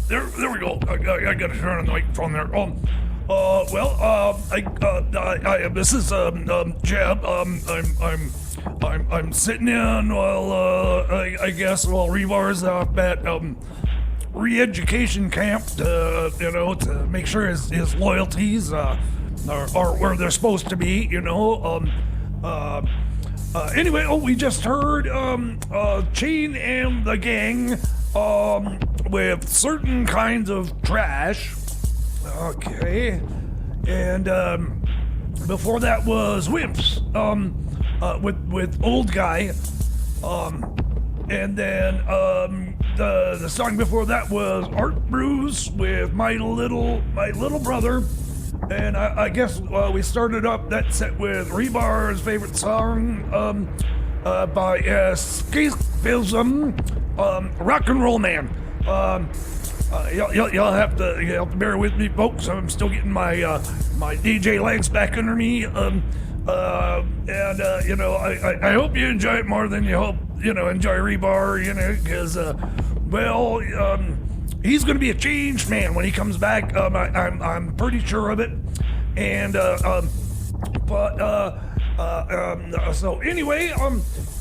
there we go. I got to turn on the microphone there. This is Jeb. I'm sitting in while while Rebar's at re-education camp to make sure his loyalties are where they're supposed to be. Anyway, we just heard Chain and the Gang with certain kinds of trash. Okay. And before that was Wimps with Old Guy. And then the song before that was Art Bruce with My Little Brother. And I guess we started up that set with Rebar's favorite song by Escapism, Rock and Roll Man. You'll have to bear with me, folks. I'm still getting my DJ legs back under me. I hope you enjoy it more than you enjoy Rebar, because he's going to be a changed man when he comes back. I'm pretty sure of it. And so anyway,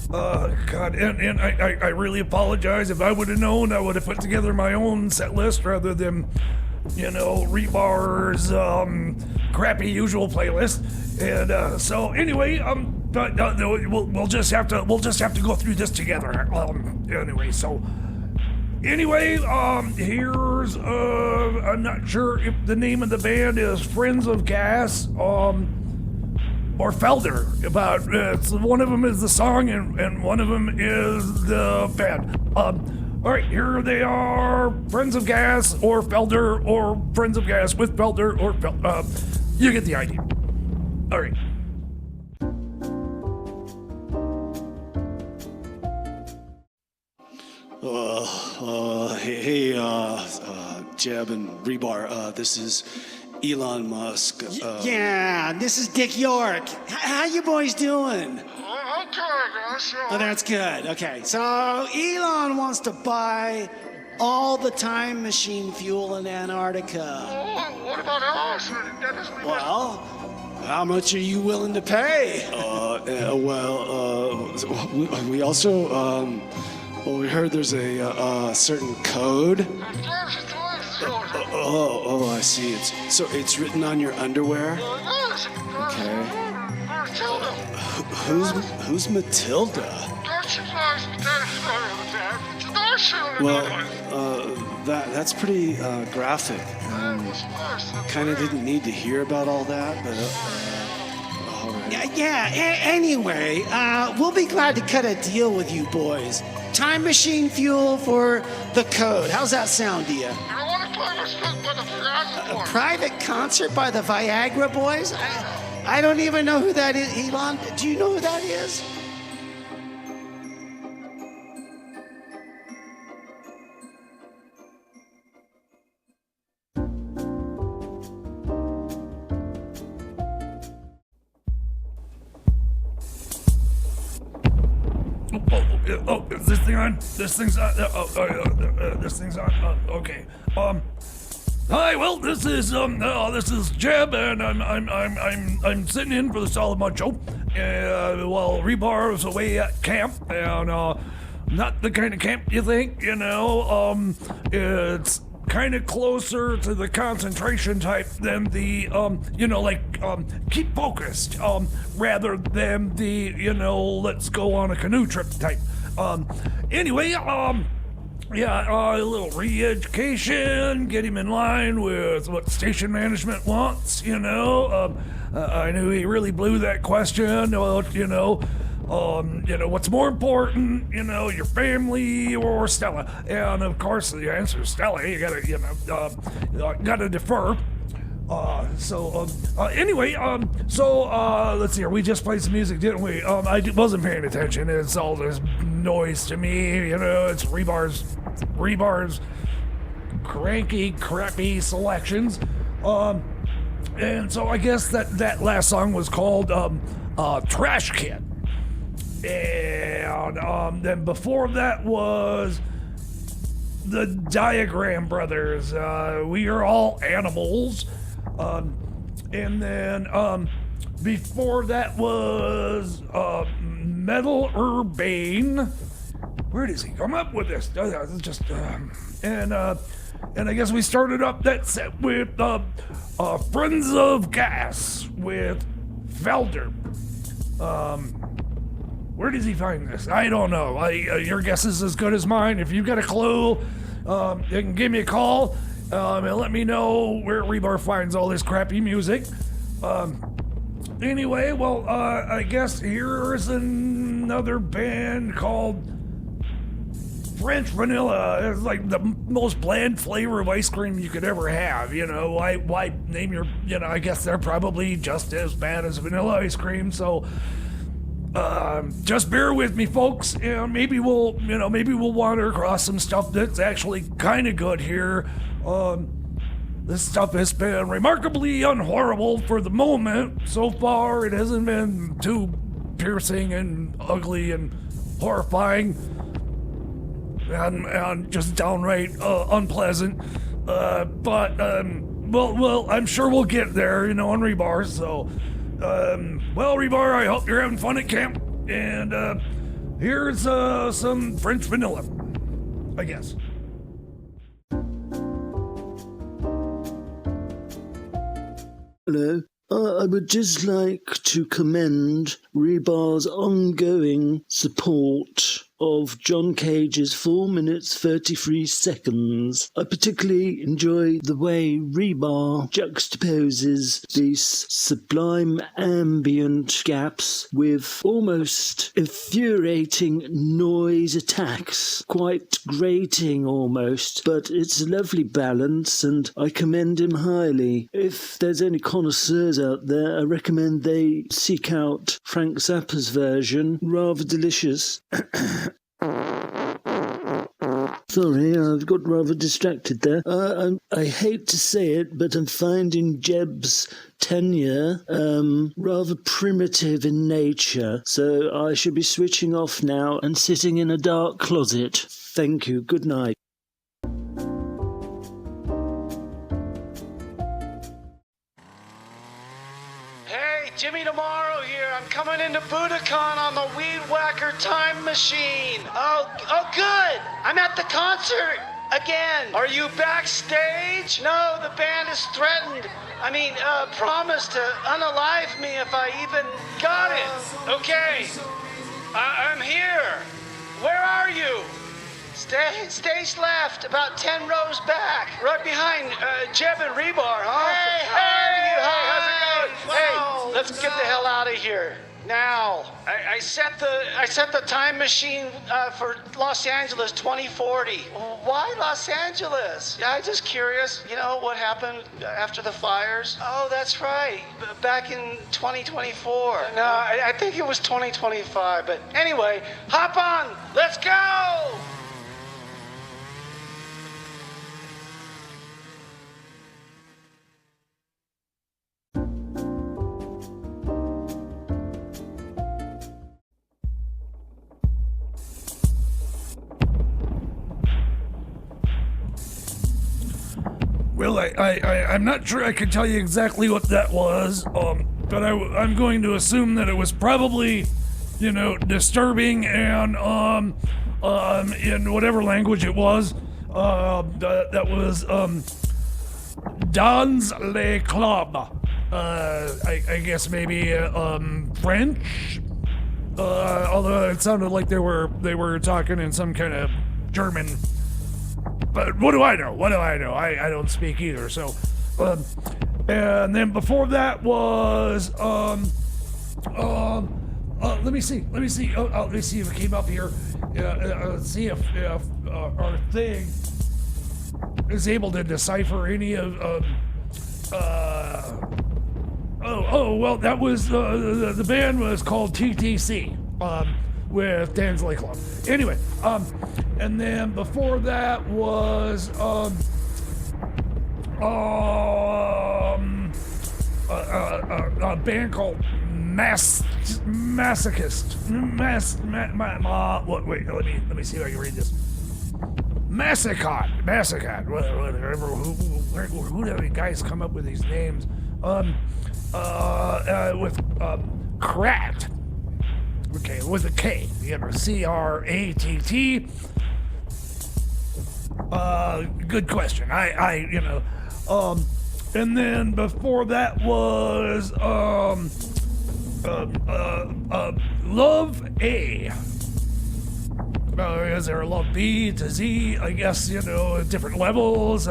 God, and I really apologize. If I would have known, I would have put together my own set list rather than Rebar's crappy usual playlist. And so anyway, we'll just have to go through this together. Anyway, here's I'm not sure if the name of the band is Friends of Gas or Felder. It's one of them is the song and one of them is the band. All right, here they are: Friends of Gas or Felder, or Friends of Gas with Felder or you get the idea. All right. Hey, Jeb and Rebar, this is Elon Musk. Yeah, this is Dick York. How you boys doing? Okay, guys. Oh, that's good. Okay, so Elon wants to buy all the time machine fuel in Antarctica. What about us? Well, how much are you willing to pay? We also, we heard there's a certain code. I see. It's written on your underwear. Okay. Who's Matilda? Well, that's pretty graphic. Kind of didn't need to hear about all that, but all right. Anyway, we'll be glad to cut a deal with you boys. Time machine fuel for the code. How's that sound to you? A private concert by the Viagra Boys? I don't even know who that is. Elon, do you know who that is? Is this thing on? This thing's on. This thing's on. Okay. Hi. Well, this is Jeb, and I'm sitting in for the Solid Mud Show, while Rebar is away at camp, and not the kind of camp you think. It's kind of closer to the concentration type than the keep focused, rather than the let's go on a canoe trip type. Anyway, a little re-education, get him in line with what station management wants. I knew he really blew that question. What's more important, your family or Stella? And of course, the answer is Stella. You gotta defer. Anyway, let's see. We just played some music, didn't we? I wasn't paying attention. It's all this noise to me. It's Rebar's cranky, crappy selections. And so I guess that last song was called Trash Kid. And then before that was the Diagram Brothers. We are all animals. And then before that was Metal Urbane. Where does he come up with this? Just and I guess we started up that set with Friends of Gas with Felder. Where does he find this? I don't know. Your guess is as good as mine. If you've got a clue, you can give me a call and let me know where Rebar finds all this crappy music. Anyway, well, I guess here's another band called French Vanilla. It's like the most bland flavor of ice cream you could ever have, you know. Why name your, you know, I guess they're probably just as bad as vanilla ice cream, so just bear with me, folks. Maybe we'll wander across some stuff that's actually kind of good here. This stuff has been remarkably unhorrible for the moment. So far, it hasn't been too piercing and ugly and horrifying and just downright unpleasant. But I'm sure we'll get there, you know, on Rebar. So, well, Rebar, I hope you're having fun at camp. And here's some French Vanilla, I guess. Hello. I would just like to commend Rebar's ongoing support of John Cage's 4 minutes 33 seconds. I particularly enjoy the way Rebar juxtaposes these sublime ambient gaps with almost infuriating noise attacks. Quite grating almost, but it's a lovely balance and I commend him highly. If there's any connoisseurs out there, I recommend they seek out Frank Zappa's version. Rather delicious. Sorry, I've got rather distracted there. I hate to say it, but I'm finding Jeb's tenure rather primitive in nature, so I should be switching off now and sitting in a dark closet. Thank you. Good night. Jimmy Tomorrow here. I'm coming into Budokan on the Weed Whacker Time Machine. Oh, good. I'm at the concert again. Are you backstage? No, the band is threatened. Promised to unalive me if I even got it. Okay. I'm here. Where are you? Stage left, about 10 rows back. Right behind Jeb and Rebar, huh? Hey, how are you? How's it going? Hey, let's get the hell out of here. Now, I set the time machine for Los Angeles 2040. Why Los Angeles? I'm just curious, you know, what happened after the fires? Oh, that's right, back in 2024. No, I think it was 2025, but anyway, hop on, let's go! Well, I'm not sure I could tell you exactly what that was, but I'm going to assume that it was probably, you know, disturbing and, in whatever language it was, that was, Dans le Club. I guess maybe, French? Although it sounded like they were talking in some kind of German. But what do I know? I don't speak either. So, and then before that was let me see. Let me see if it came up here. Let's see if our thing is able to decipher any of. Well, that was the band was called TTC. With Dansley Club. Anyway, and then before that was a band called Masochist. Wait, let me see if I can read this. Massacot, whatever. Who do you guys come up with these names? With Krat. Okay, with a K. C-R-A-T-T. Good question. And then before that was Love A. Is there a Love B to Z? I guess, different levels.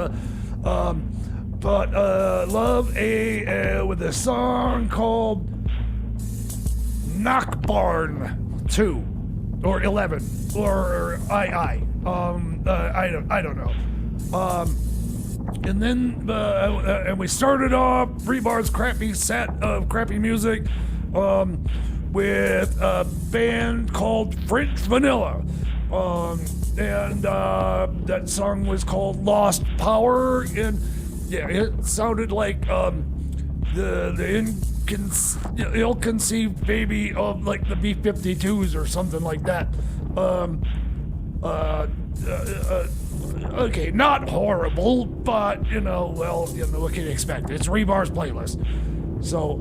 But Love A with a song called Knockbarn 2 or 11 or I don't know. And then and we started off Rebar's crappy set of crappy music with a band called French Vanilla. And that song was called Lost Power, and yeah, it sounded like the ill-conceived baby of like the B-52s or something like that. Okay, not horrible, but what can you expect? It's Rebar's playlist. So,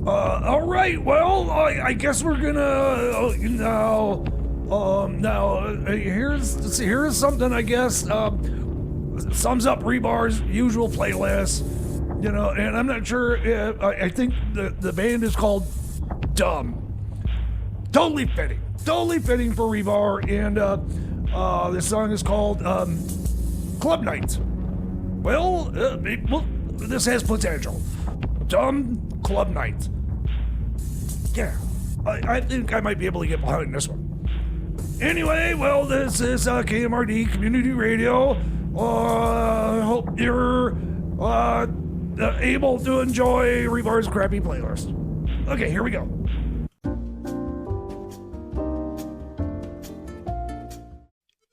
all right. Well, I guess we're gonna here's something I guess sums up Rebar's usual playlist. And I'm not sure if I think the band is called Dumb. Totally fitting for Rebar, and this song is called Club Night. Well, this has potential. Dumb Club Night. Yeah, I think I might be able to get behind this one. Anyway, well, this is KMRD Community Radio. Hope you're able to enjoy Rebar's crappy playlist. Okay, here we go.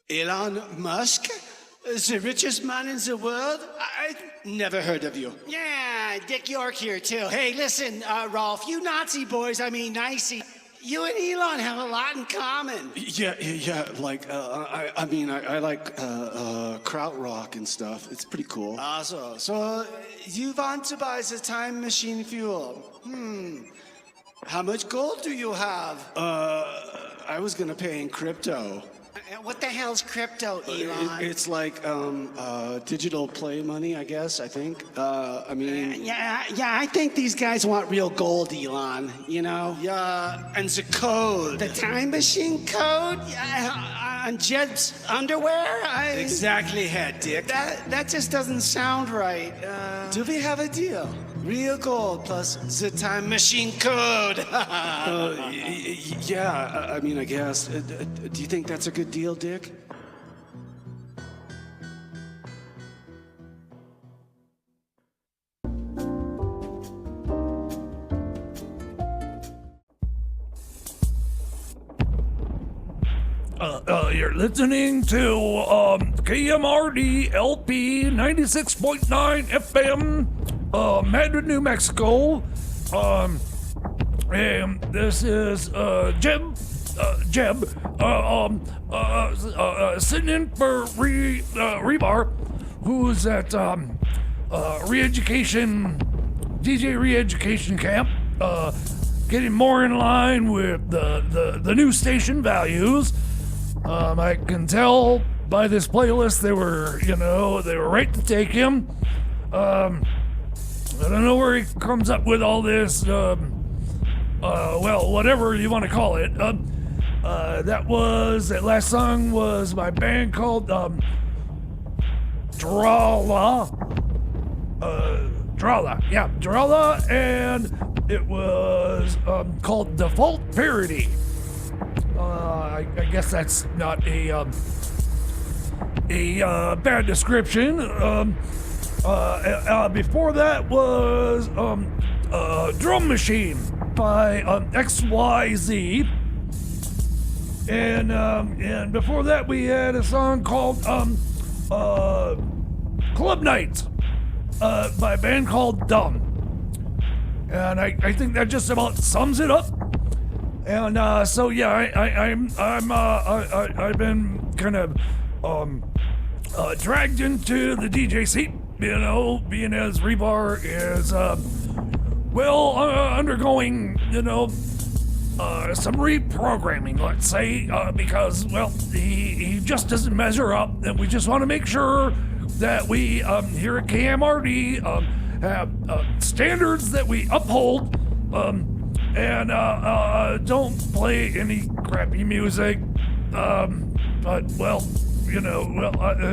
Elon Musk? The richest man in the world? I never heard of you. Yeah, Dick York here too. Hey, listen, Rolf, you Nazi boys, nicey. You and Elon have a lot in common. Yeah, like, I like krautrock and stuff. It's pretty cool. So you want to buy the time machine fuel? How much gold do you have? I was gonna pay in crypto. What the hell's crypto, Elon? It's like digital play money, I guess. I think. I think these guys want real gold, Elon. Yeah, and the code. The time machine code? On Jed's underwear? Exactly, head dick. That just doesn't sound right. Do we have a deal? Real gold plus the time machine code. Yeah, I guess. Do you think that's a good deal, Dick? You're listening to KMRD-LP 96.9 FM, Madrid, New Mexico. And this is Jeb, sitting in for Rebar, who's at DJ Re-education camp, getting more in line with the new station values. I can tell by this playlist they were right to take him. I don't know where he comes up with all this, whatever you want to call it. That last song was my band called Drala, and it was called Default Parody. I guess that's not a bad description. Before that was Drum Machine by XYZ, and before that we had a song called Club Night by a band called Dumb, and I think that just about sums it up. And I've been kind of dragged into the DJ seat, you know, being as Rebar is undergoing, you know, some reprogramming, let's say, because, well, he just doesn't measure up, and we just want to make sure that we here at KMRD have standards that we uphold, and don't play any crappy music. But, well, you know,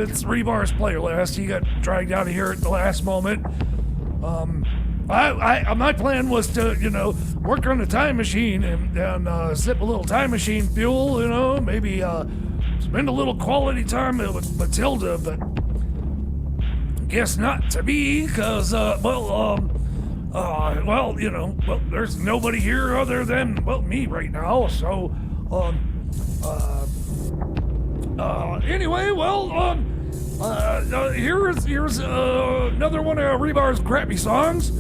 it's Rebar's playlist. He got dragged out of here at the last moment. My plan was to, you know, work on the time machine and sip a little time machine fuel, you know, maybe spend a little quality time with Matilda, but guess not to be, because, you know, well, there's nobody here other than, well, me right now, so, anyway, well, here's another one of Rebar's crappy songs,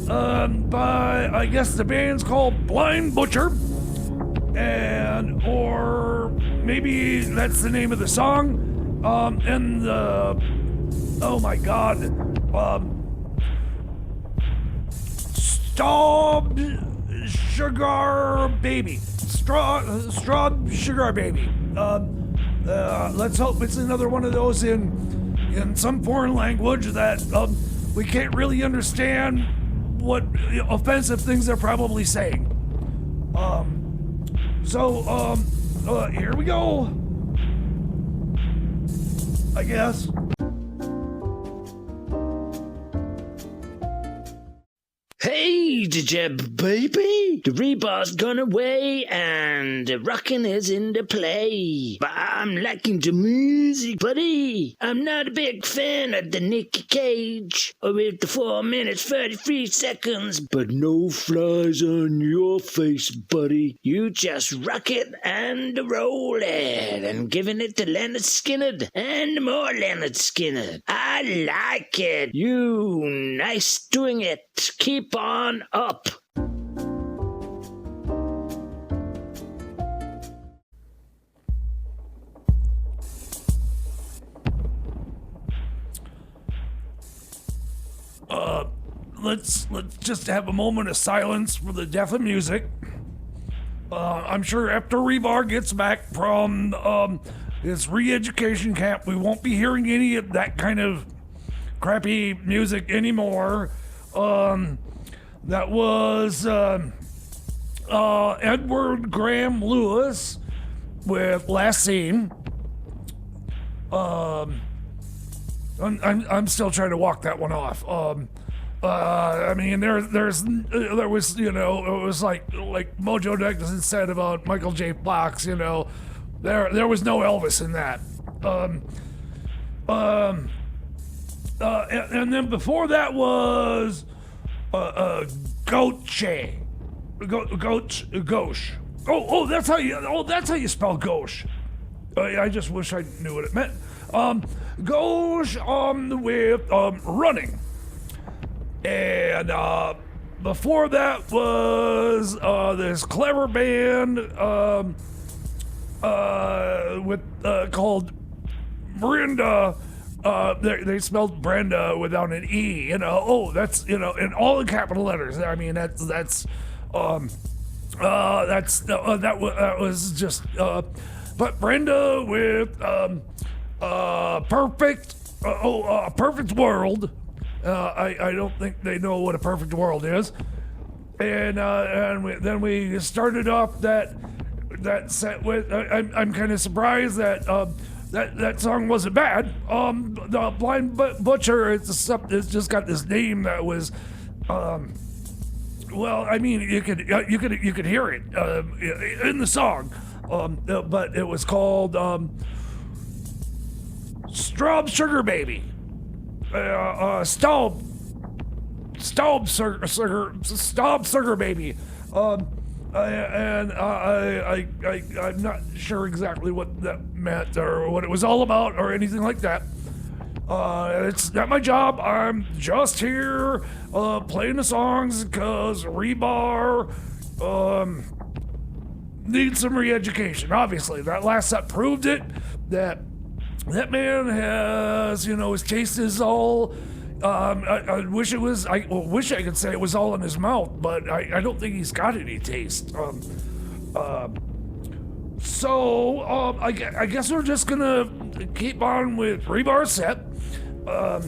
by, I guess the band's called Blind Butcher, or maybe that's the name of the song, and the, oh my god, Straw Sugar Baby. Straw Sugar Baby. Let's hope it's another one of those in some foreign language that we can't really understand what offensive things they're probably saying. Here we go, I guess. Hey, Jeb, baby! The Rebar's gone away and the rockin' is in the play. But I'm liking the music, buddy. I'm not a big fan of the Nicky Cage or with the 4 minutes 33 seconds. But no flies on your face, buddy. You just rock it and roll it and giving it to Leonard Skinner and more Leonard Skinner. I like it. You nice doing it. Keep on up. Let's just have a moment of silence for the deaf of music. I'm sure after Rebar gets back from his re-education camp, we won't be hearing any of that kind of crappy music anymore. That was Edward Graham Lewis with Last Scene. I'm still trying to walk that one off. I mean, there was, you know, it was like Mojo Dickinson said about Michael J. Fox, you know, there was no Elvis in that. And then before that was Gauche. Gauche. Oh, that's how you spell gauche. I just wish I knew what it meant. Gauche with running. And before that was this clever band with called Brenda. They spelled Brenda without an E. You know, that's, you know, in all in capital letters. I mean, that was just. But Brenda with perfect. A perfect world. I don't think they know what a perfect world is. And then we started off that set with. I'm kind of surprised that that song wasn't bad. The Blind Butcher, it's just got this name that was. Well, I mean, you could hear it in the song, but it was called Straw Sugar Baby. Staub Sugar Baby. And I'm not sure exactly what that meant or what it was all about or anything like that. It's not my job. I'm just here playing the songs because Rebar needs some re-education. Obviously, that last set proved it. that man has, his taste is all. I wish I could say it was all in his mouth, but I don't think he's got any taste. So I guess we're just gonna keep on with Rebar's set. I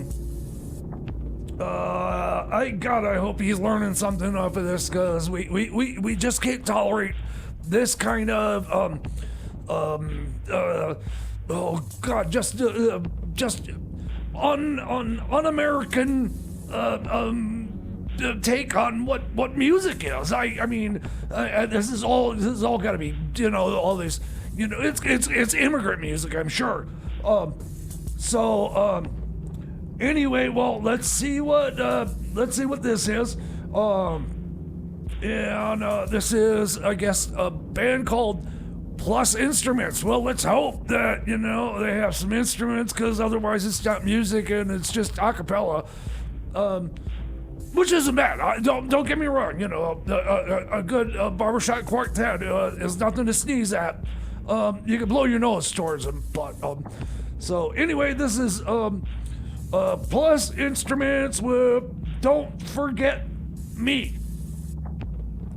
hope he's learning something off of this, because we just can't tolerate this kind of oh God, just un-American take on what music is. I mean, this is all got to be, all this, it's immigrant music, I'm sure. Anyway, well, let's see what this is. This is, I guess, a band called Plus Instruments. Well, let's hope that, they have some instruments, because otherwise it's not music and it's just a cappella. Which isn't bad. Don't get me wrong. A good barbershop quartet is nothing to sneeze at. You can blow your nose towards them, but so anyway, this is Plus Instruments with "Don't Forget Me"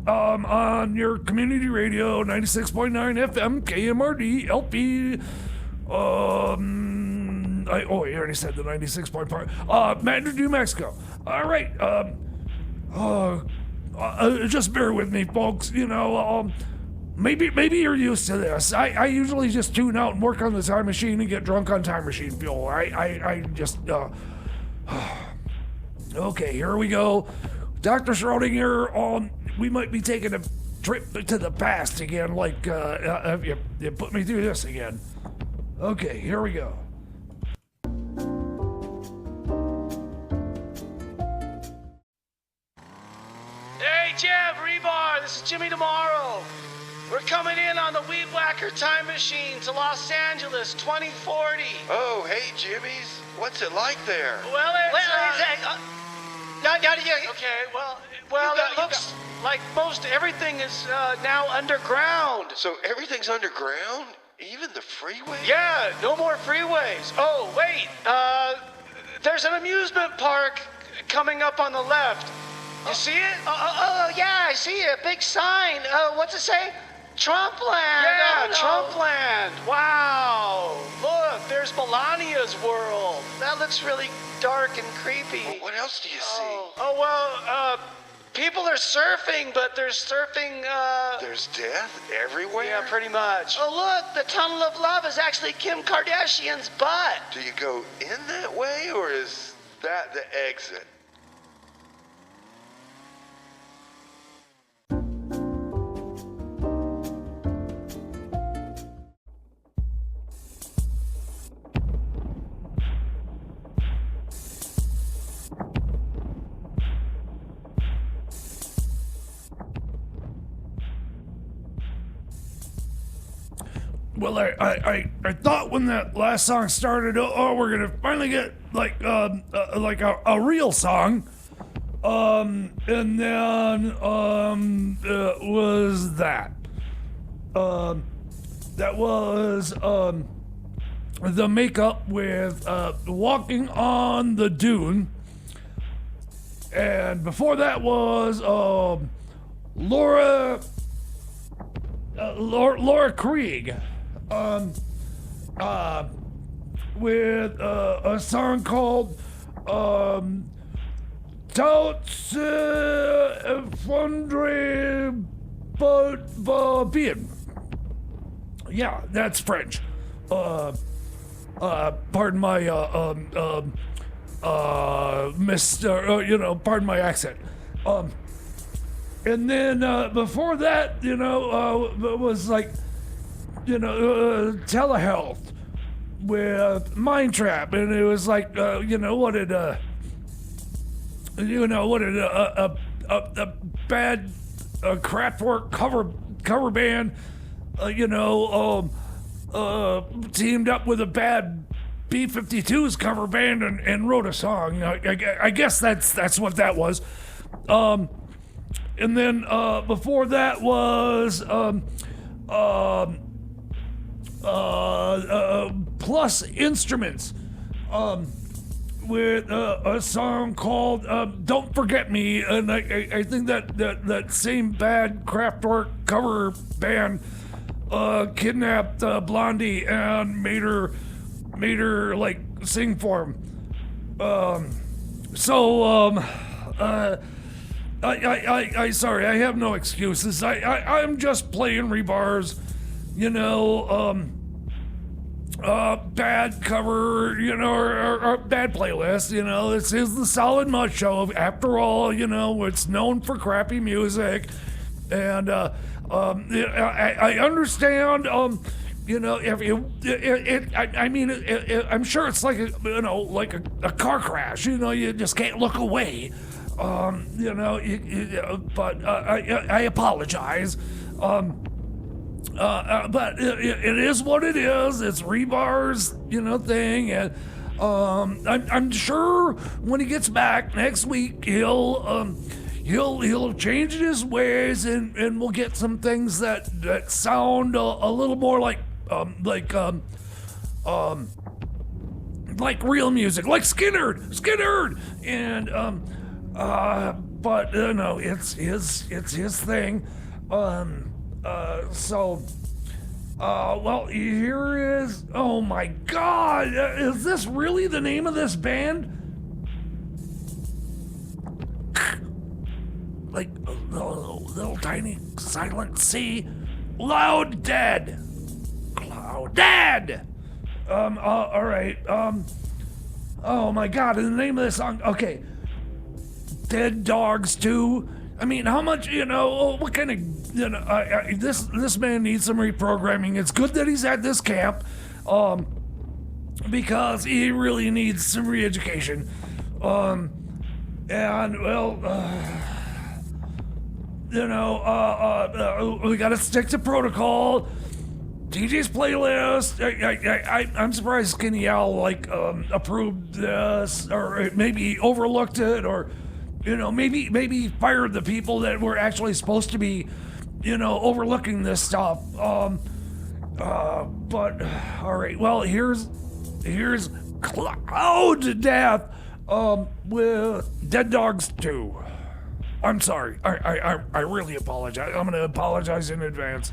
on your community radio 96.9 FM KMRD-LP. I already said the 96.5. Madrid, New Mexico. All right. Just bear with me, folks. Maybe you're used to this. I usually just tune out and work on the time machine and get drunk on time machine fuel. I just okay, here we go. Dr. Schrodinger, we might be taking a trip to the past again, like you put me through this again. Okay, here we go. Hey, Jeff, Rebar, this is Jimmy Tomorrow. We're coming in on the Weed Whacker time machine to Los Angeles 2040. Oh, hey, Jimmy's. What's it like there? Well, it looks like most everything is now underground. So everything's underground? Even the freeway? Yeah, no more freeways. Oh, wait, there's an amusement park coming up on the left. You see it? Oh, yeah, I see it. Big sign. What's it say? Trumpland. Yeah, no. Trumpland. Wow. Look, there's Melania's world. That looks really dark and creepy. Well, what else do you see? People are surfing, but they're surfing, There's death everywhere? yeah, pretty much. Oh, look, the Tunnel of Love is actually Kim Kardashian's butt. Do you go in that way, or is that the exit? Well, I thought when that last song started, we're gonna finally get like a real song, and then it was that. That was the makeup with "Walking on the Dune," and before that was Laura Krieg. With a song called Tout Fondre Bien. Yeah, that's French. Pardon my pardon my accent. And then before that, it was like, telehealth with Mind Trap, and it was like, a bad Kraftwerk cover band, teamed up with a bad B-52's cover band and wrote a song. I guess that's what that was. And then before that was plus instruments, with a song called "Don't Forget Me," and I think that same bad Kraftwerk cover band kidnapped Blondie and made her like sing for him. I sorry, I have no excuses. I'm just playing rebars, bad cover, or bad playlist, This is the Solid Mud Show. After all, it's known for crappy music. And I understand, if you, I'm sure it's like a car crash. You just can't look away. But I apologize. But it is what it is. It's Rebar's, thing, and I'm sure when he gets back next week, he'll have changed his ways, and we'll get some things that sound a little more like real music, like Skynyrd, and but no, it's his thing. Well, here is. Oh my God, is this really the name of this band? Like a little tiny silent C, Loud Dead. Cloud Dead. All right. Oh my God, and the name of this song. Okay. Dead Dogs 2. I mean, how much, what kind of, this man needs some reprogramming. It's good that he's at this camp, because he really needs some re-education. And, well, we gotta stick to protocol. TJ's playlist. I'm surprised Skinny Owl, approved this, or maybe overlooked it, or maybe fired the people that were actually supposed to be, overlooking this stuff. But all right. Well, here's Cloud Death, with Dead Dogs 2. I'm sorry. I really apologize. I'm gonna apologize in advance.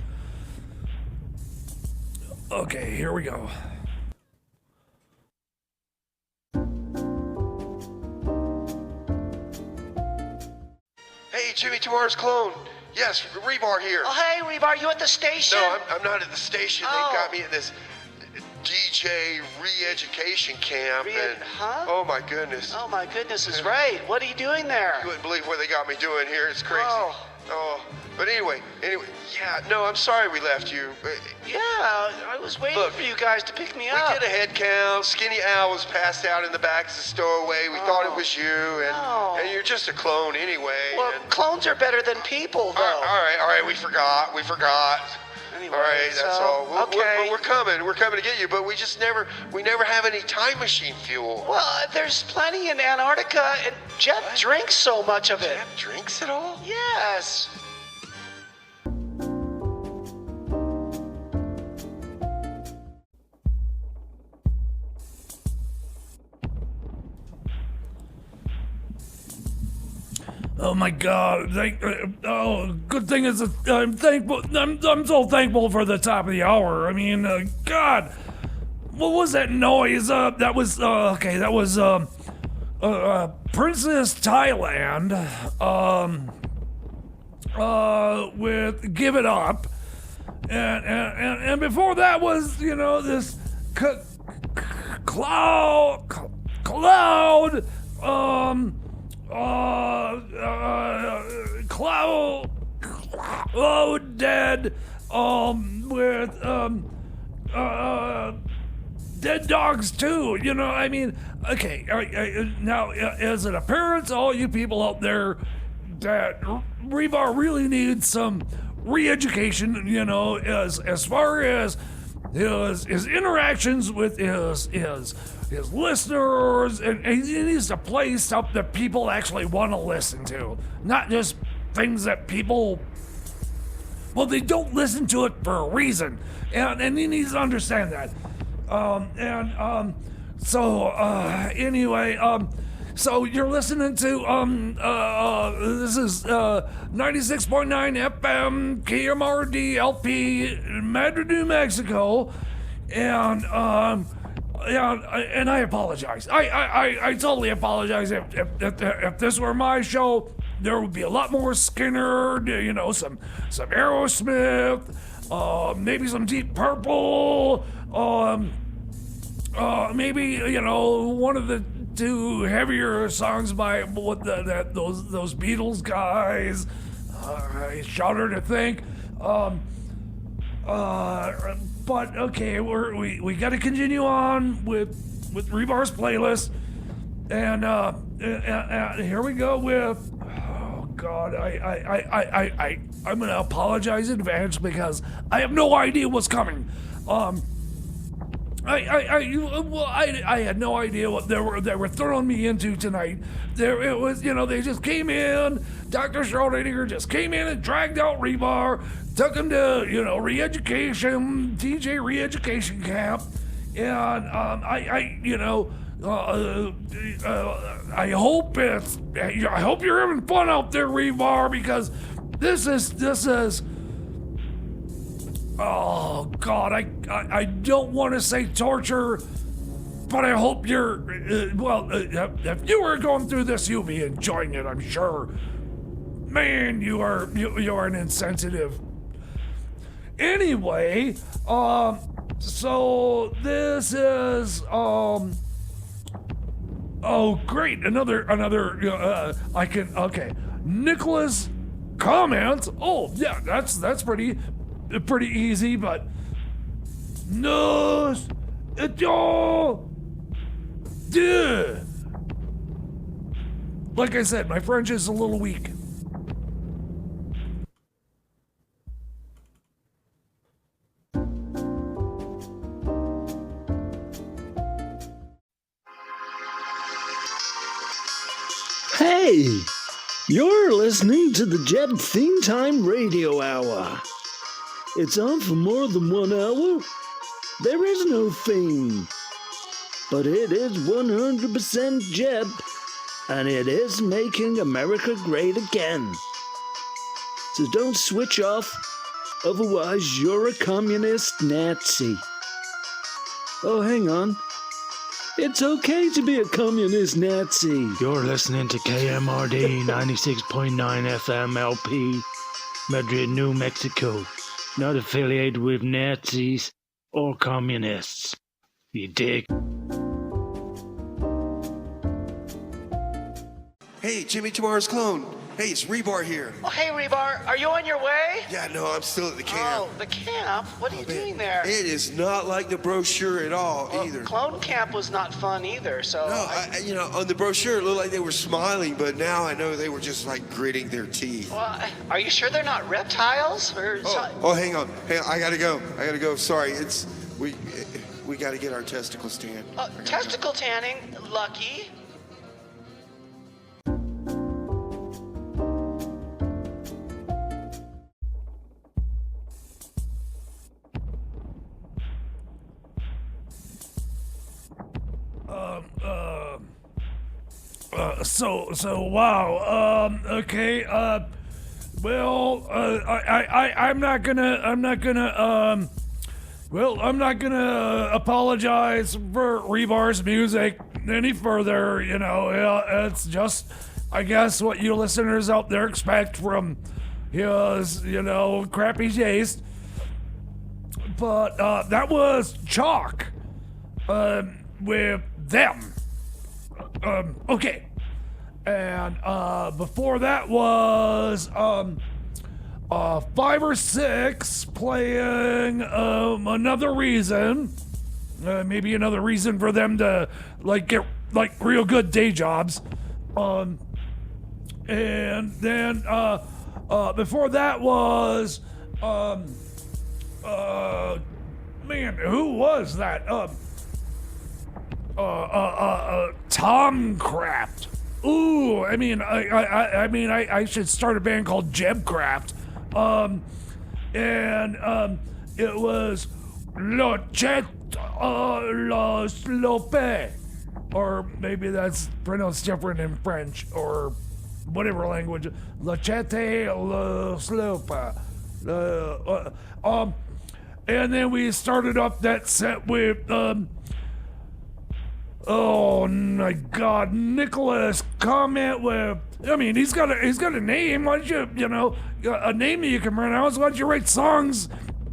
Okay, here we go. Hey, Jimmy, tomorrow's clone. Yes, Rebar here. Oh, hey, Rebar, you at the station? No, I'm not at the station. Oh. They got me at this DJ re-education camp. Huh? Oh, my goodness. Oh, my goodness is right. What are you doing there? You wouldn't believe what they got me doing here. It's crazy. Oh. But anyway, yeah, no, I'm sorry we left you. Yeah, I was waiting for you guys to pick me up. We did a head count. Skinny Al was passed out in the back of the stowaway. We thought it was you, and you're just a clone anyway. Well, clones are better than people, though. All right, we forgot. Anyway, all right, that's all. Okay. We're coming to get you, but we never have any time machine fuel. Well, there's plenty in Antarctica, and Jeff drinks so much of it. Jeff drinks it all? Yes. Oh my God! Good thing is I'm thankful. I'm so thankful for the top of the hour. I mean, God, what was that noise? That was That was Princess Thailand. With "Give It Up," and before that was this cloud. Cloud Dead, with Dead Dogs 2. I mean, okay. Now, as an appearance, all you people out there, that Rebar really needs some re-education. As far as his interactions with his listeners, and he needs to play stuff that people actually want to listen to, not just things that people Well, they don't listen to it for a reason, and he needs to understand that. Anyway, so you're listening to this is 96.9 FM KMRD-LP Madrid, New Mexico, and I apologize. I totally apologize. If this were my show, there would be a lot more Skinner, some Aerosmith, maybe some Deep Purple, maybe one of the two heavier songs by those Beatles guys. I shudder to think. But okay, we got to continue on with Rebar's playlist, and here we go with. Oh God, I'm gonna apologize in advance because I have no idea what's coming. I had no idea what they were throwing me into tonight. It was, they just came in. Dr. Schrodinger just came in and dragged out Rebar, took him to, re-education, TJ re-education camp, and I hope you're having fun out there, Rebar, because this is. Oh God, I don't want to say torture, but I hope you're, if you were going through this, you'll be enjoying it, I'm sure. Man, you are an insensitive. Anyway, so this is, oh great, another, Nicholas comments. Oh yeah, that's pretty easy, but nos duh. Like I said, my French is a little weak. Hey, you're listening to the Jeb Theme Time Radio Hour. It's on for more than 1 hour. There is no theme. But it is 100% Jeb, and it is making America great again. So don't switch off, otherwise you're a communist Nazi. Oh, hang on. It's okay to be a communist Nazi. You're listening to KMRD 96.9 FM LP Madrid, New Mexico. Not affiliated with Nazis or communists. You dig? Hey, Jimmy Tomorrow's clone. Hey, it's Rebar here. Oh, hey, Rebar. Are you on your way? Yeah, no, I'm still at the camp. Oh, the camp? What are you doing there? It is not like the brochure at all, either. Clone camp was not fun either, so... No, on the brochure, it looked like they were smiling, but now I know they were just, gritting their teeth. Well, are you sure they're not reptiles? Hang on. Hey, I gotta go. Sorry, we gotta get our testicles tanned. Testicle tanning? Lucky. Wow. Okay. I'm not gonna apologize for Rebar's music any further. It's just, I guess, what you listeners out there expect from his, crappy taste. But that was Chalk. With them. Okay. And before that was 5 or 6 playing Another Reason. Maybe another reason for them to get real good day jobs. And then before that was man, who was that? Tom Craft. Ooh, I should start a band called Jeb Craft. and it was La Chet La Slope, or maybe that's pronounced different in French or whatever language. La Chete La Slope. And then we started off that set with oh my God, Nicholas comment with. I mean, he's got a name. Why don't you a name that you can pronounce? Why don't you write songs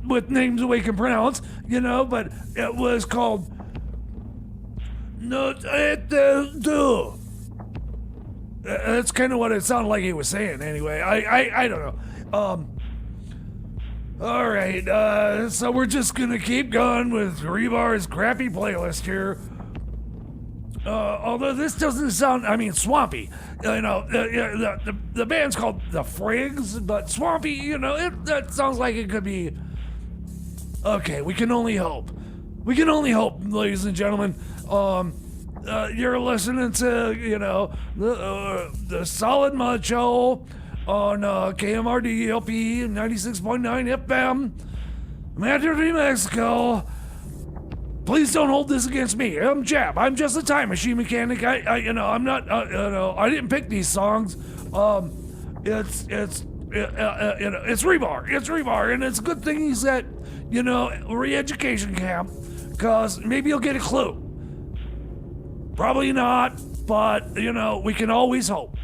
with names that we can pronounce? But it was called No. That's kind of what it sounded like he was saying. Anyway, I don't know. All right, so we're just gonna keep going with Rebar's crappy playlist here. Although this doesn't sound, swampy. The band's called The Frigs, but swampy, that sounds like it could be. Okay, we can only hope. We can only hope, ladies and gentlemen. You're listening to, the Solid Mud Show on KMRD-LP 96.9 FM, Madrid, New Mexico. Please don't hold this against me. I'm Jab. I'm just a time machine mechanic. I'm not. I didn't pick these songs. It's Rebar. It's Rebar, and it's a good thing he's at, re-education camp, cause maybe you'll get a clue. Probably not, but we can always hope.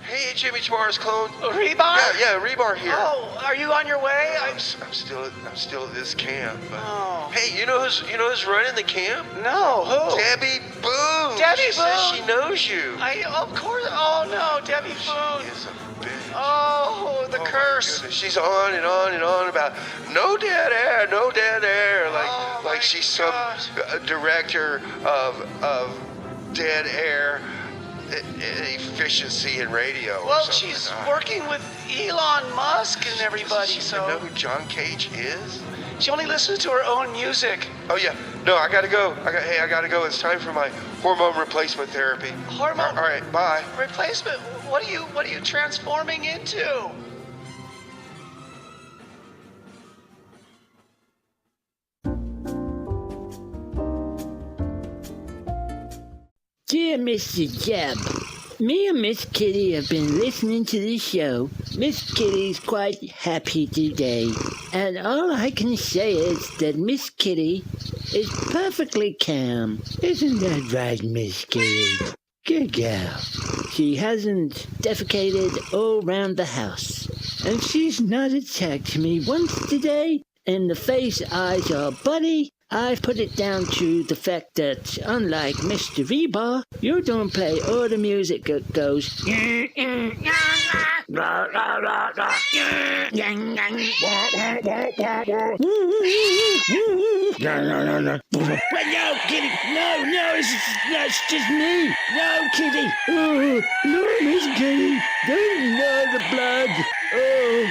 Hey, Jimmy Tomorrow's clone. Rebar? Yeah, Rebar here. Oh, are you on your way? I'm still at this camp. But Oh. Hey, you know who's running the camp? No, who? Debbie Boone. Debbie She says Boone? she knows you. Of course. Oh no, Debbie She Boone. is a bitch. Oh, the Oh, my curse. goodness. She's on and on and on about no dead air, no dead air. Oh, my like she's some gosh. director of dead air efficiency in radio. or Well, something. she's working with Elon Musk and everybody, Does she so know who John Cage is? she only listens to her own music. Oh yeah. No, I gotta go. I gotta go. It's time for my hormone replacement therapy. Hormone All right. Bye. replacement? What are you transforming into? Dear Mr. Jeb, me and Miss Kitty have been listening to the show. Miss Kitty's quite happy today, and all I can say is that Miss Kitty is perfectly calm. Isn't that right, Miss Kitty? Good girl. She hasn't defecated all round the house, and she's not attacked me once today in the face, eyes, or body. I've put it down to the fact that, unlike Mr. Rebar, you don't play all the music that goes. But no, Kitty, no, it's just me. No, Kitty. Oh, no, Miss Kitty. Don't know the blood. Oh.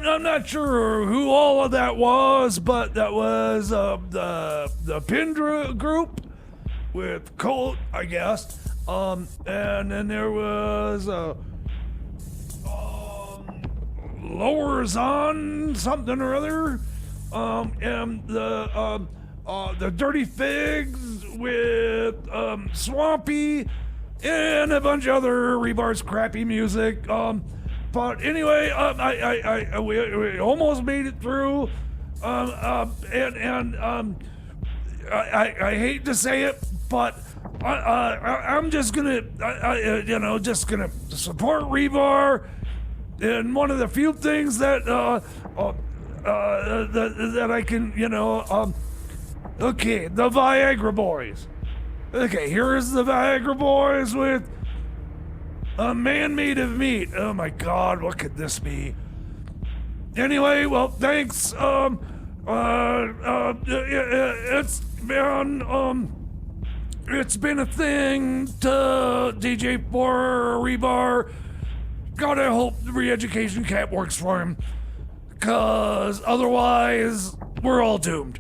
I'm not sure who all of that was, but that was the Pindra group with Colt, I guess. And then there was Lower Zon something or other. And the Dirty Figs with Swampy and a bunch of other Rebar's crappy music. But anyway, we almost made it through. I hate to say it, but I'm just gonna, just gonna support Rebar. And one of the few things that that I can, okay, the Viagra Boys. Okay, here's the Viagra Boys with A Man Made of Meat. Oh my God, what could this be? Anyway, well, thanks. It's been a thing to DJ for Rebar. God, I hope the re-education camp works for him. 'Cause otherwise, we're all doomed.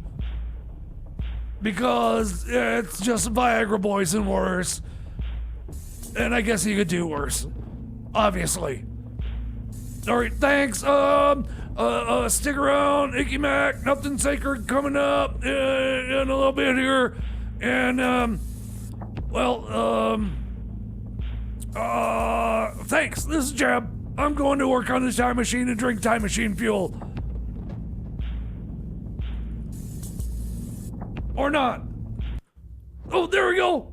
Because it's just Viagra boys and worse. And I guess he could do worse. Obviously. Alright, thanks. Stick around, Icky Mac, nothing sacred coming up in a little bit here. And, thanks. This is Jeb. I'm going to work on the time machine and drink time machine fuel. Or not. Oh, there we go.